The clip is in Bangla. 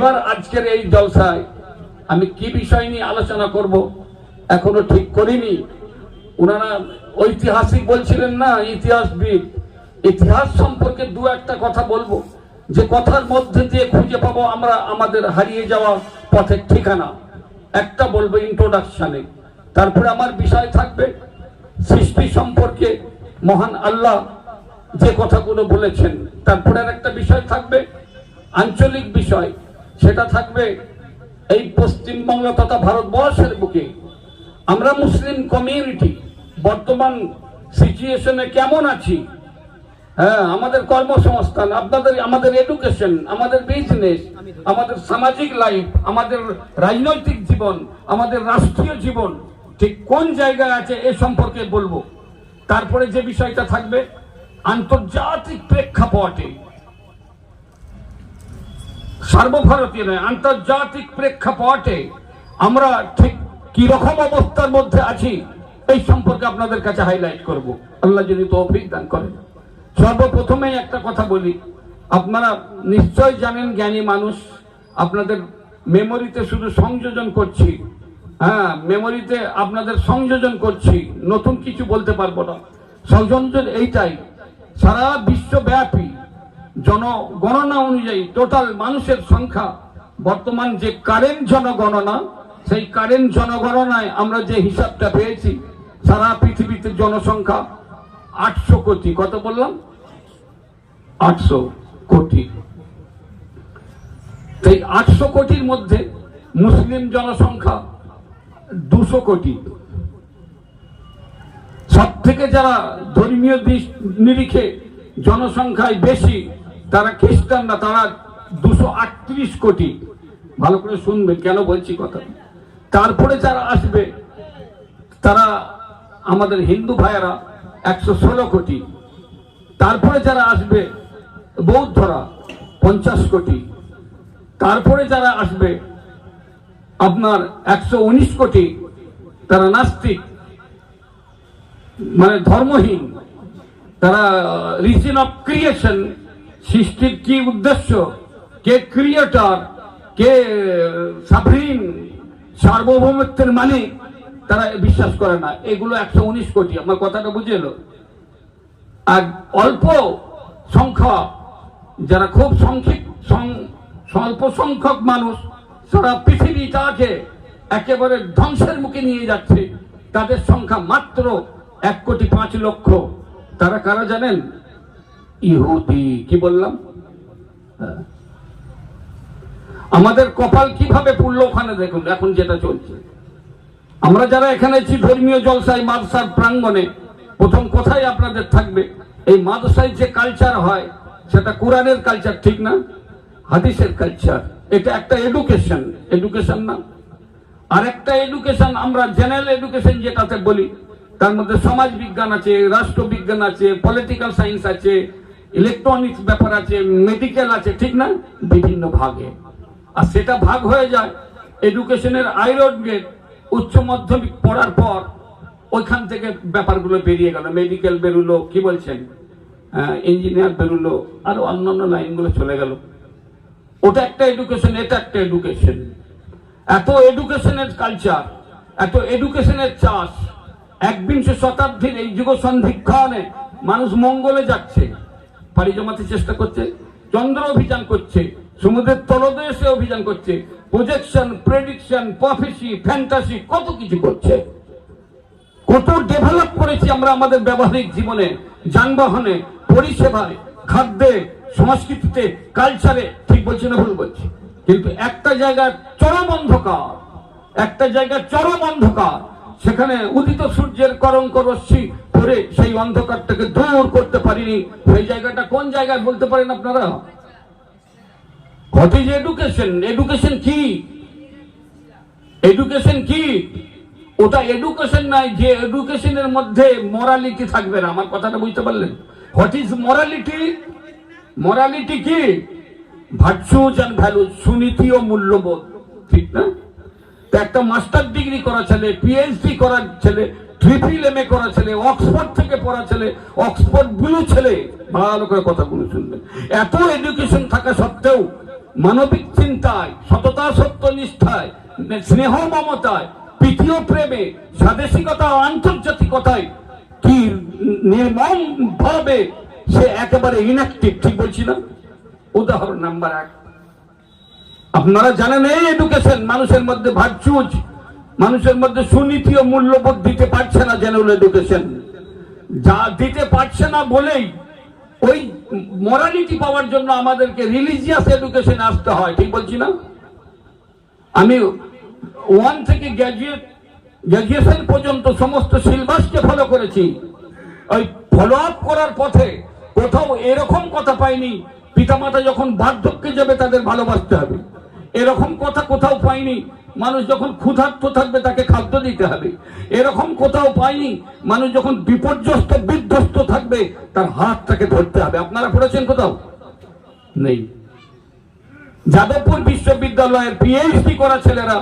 এবার আজকের এই জলসায় আমি কি বিষয় নিয়ে আলোচনা করব এখনো ঠিক করিনি। ওনারা ঐতিহাসিক বলছিলেন না, ইতিহাসবিদ, ইতিহাস সম্পর্কে দু একটা কথা বলবো, যে কথার মধ্যে দিয়ে খুঁজে পাবো আমরা আমাদের হারিয়ে যাওয়া পথের ঠিকানা। একটা বলবো ইন্ট্রোডাকশনে, তারপরে আমার বিষয় থাকবে সৃষ্টি সম্পর্কে মহান আল্লাহ যে কথাগুলো বলেছেন, তারপরে আর একটা বিষয় থাকবে আঞ্চলিক বিষয়, সেটা থাকবে এই পশ্চিমবঙ্গ তথা ভারতবর্ষের বুকে আমরা মুসলিম কমিউনিটি বর্তমান সিচুয়েশনে কেমন আছি। হ্যাঁ, আমাদের কর্মসংস্থান, আমাদের এডুকেশন, আমাদের বিজনেস, আমাদের সামাজিক লাইফ, আমাদের রাজনৈতিক জীবন, আমাদের রাষ্ট্রীয় জীবন ঠিক কোন জায়গায় আছে এ সম্পর্কে বলবো। তারপরে যে বিষয়টা থাকবে আন্তর্জাতিক প্রেক্ষাপটে, সর্বভারতীয় নয়, আন্তর্জাতিক প্রেক্ষাপটে আমরা ঠিক কি রকম অবস্থার মধ্যে আছি এই সম্পর্কে আপনাদের কাছে হাইলাইট করব, আল্লাহ যদি তৌফিক দান করেন। সর্বপ্রথমেই একটা কথা বলি, আপনারা নিশ্চয় জানেন, জ্ঞানী মানুষ, আপনাদের মেমোরিতে শুধু সংযোজন করছি, হ্যাঁ মেমোরিতে আপনাদের সংযোজন করছি, নতুন কিছু বলতে পারবো না। সংযোজন এইটাই, সারা বিশ্বব্যাপী জনগণনা অনুযায়ী টোটাল মানুষের সংখ্যা, বর্তমান যে কারেন্ট জনগণনা, সেই কারেন্ট জনগণনায় আমরা যে হিসাবটা পেয়েছি, সারা পৃথিবীতে জনসংখ্যা 800 কোটি। কত বললাম? 800 কোটি। এই 800 কোটির মধ্যে মুসলিম জনসংখ্যা 200 কোটি। সব থেকে যারা ধর্মীয় নিরিখে জনসংখ্যায় বেশি তারা খ্রিস্টানরা, তারা 238 কোটি। ভালো করে শুনবে কেন বলছি কথা। তারপরে যারা আসবে তারা আমাদের হিন্দু ভাইয়েরা 116 কোটি। তারপরে যারা আসবে বৌদ্ধরা 50 কোটি। তারপরে যারা আসবে আপনার 119 কোটি, তারা নাস্তিক, মানে ধর্মহীন, তারা রিজন অফ ক্রিয়েশন, সৃষ্টির কি উদ্দেশ্য, কে ক্রিয়েটর, কে সাভরিন, সার্বভৌমত্বের মালিক, তারা বিশ্বাস করে না। এগুলো 119 কোটি। আমার কথাটা বুঝে এলো? আর অল্প সংখ্যা যারা খুব স্বল্প সংখ্যক মানুষ সারা পৃথিবীটাকে একেবারে ধ্বংসের মুখে নিয়ে যাচ্ছে, তাদের সংখ্যা মাত্র 1,05,00,000। তারা কারা জানেন? ইহুদি। কি বললাম? আমাদের কপাল কিভাবে পুড়লো ওখানে দেখুন এখন যেটা চলছে। আমরা যারা এখানে আছি ধর্মীয় জলসায় মাদ্রাসার প্রাঙ্গণে, প্রথম কথাই আপনাদের থাকবে, এই মাদ্রাসায় যে কালচার হয় সেটা কোরআনের কালচার, ঠিক না? হাদিসের কালচার। এটা একটা এডুকেশন, এডুকেশন না? আর একটা এডুকেশন আমরা জেনারেল এডুকেশন যেটাতে বলি, তার মধ্যে সমাজ বিজ্ঞান আছে, রাষ্ট্রবিজ্ঞান আছে, পলিটিক্যাল সায়েন্স আছে, ইলেকট্রনিক্স ব্যাপার আছে, মেডিকেল আছে, ঠিক না? বিভিন্ন ভাগে। আর সেটা ভাগ হয়ে যায় এডুকেশনের আইরন গেট, উচ্চ মাধ্যমিক পড়ার পর ওইখান থেকে ব্যাপারগুলো বেরিয়ে গেল, মেডিকেল বেরোলো, কি বলছেন, ইঞ্জিনিয়ার বেরোলো, আর অন্যান্য লাইনগুলো চলে গেল। ওটা একটা এডুকেশন, এটা একটা এডুকেশন। এত এডুকেশনের কালচার, এত এডুকেশনের চাষ, 21 শতাব্দীর এই যুগ সন্ধিক্ষণে মানুষ মঙ্গলে যাচ্ছে, পাড়ি জমাতে চেষ্টা করছে, চন্দ্র অভিযান করছে, সমুদ্রের তলদেশে অভিযান করছে, প্রজেকশন, প্রেডিকশন, প্রফেসি, ফ্যান্টাসি, কত কিছু করছে। কত ডেভেলপ করেছি আমরা আমাদের ব্যবহারিক জীবনে, যানবাহনে, পরিষেবায়, খাদ্যে, সংস্কৃতিতে, কালচারে। ঠিক বলছি না ভুল বলছি? কিন্তু একটা জায়গার চরম অন্ধকার, একটা জায়গার চরম অন্ধকার, সেখানে উদিত সূর্যের কলঙ্ক রশ্মি পড়ে সেই অন্ধকারটাকে দূর করতে পারিনি। সেই জায়গাটা কোন জায়গায় বলতে পারেন আপনারা? What is education? এডুকেশন কি? এডুকেশন কি? ওটা এডুকেশন নাই যে এডুকেশনের মধ্যে মোরালিটি থাকবে না। আমার কথাটা বুঝতে পারলেন? What is morality? মোরালিটি কি? ভার্চুজ এন্ড ভ্যালুজ, সুনীতি ও মূল্যবোধ, ঠিক না? তো একটা মাস্টার ডিগ্রি করা ছেলে, পিএইচডি করা ছেলে, ট্রিপল করা ছেলে, অক্সফোর্ড থেকে পড়া ছেলে, অক্সফোর্ড ব্লু ছেলে, ভালো করে কথাগুলো শুনবেন, এত এডুকেশন থাকা সত্ত্বেও মানবিক চিন্তায়, সততা সত্যনিষ্ঠায়, স্নেহ মমতায়, প্রীতীয় প্রেমে, স্বাদেশিকতা ও আন্তর্জাতিকতায় কি নির্মম ভাবে সে একেবারে ইনঅ্যাক্টিভ, ঠিক বলছি না? উদাহরণ নাম্বার 1, আপনারা জানেন এই এডুকেশন মানুষের মধ্যে ভার্চুজ, মানুষের মধ্যে সুনীতি ও মূল্যবোধ দিতে পারছে না। জেনারেল এডুকেশন যা দিতে পারছে না বলেই ওই মরালিটি পাওয়ার জন্য আমাদেরকে রিলিজিয়াস এডুকেশনে আসতে হয়, ঠিক বলছি না? আমি 1 থেকে গ্র্যাজুয়েশন পর্যন্ত সমস্ত সিলেবাসকে ফলো করেছি। ওই ফলো আপ করার পথে কোথাও এরকম কথা পাইনি পিতামাতা যখন বার্ধক্যে যাবে তাদের ভালোবাসতে হবে, এরকম কথা কোথাও পাইনি মানুষ যখন ক্ষুধার্ত থাকবে তাকে খাদ্য দিতে হবে, এরকম কোথাও পাইনি মানুষ যখন বিপর্যস্ত বিধ্বস্ত থাকবে তার হাতটাকে ধরতে হবে। আপনারা পড়েছেন কোথাও? নেই। যাদবপুর বিশ্ববিদ্যালয়ের পিএইচডি করা ছেলেরা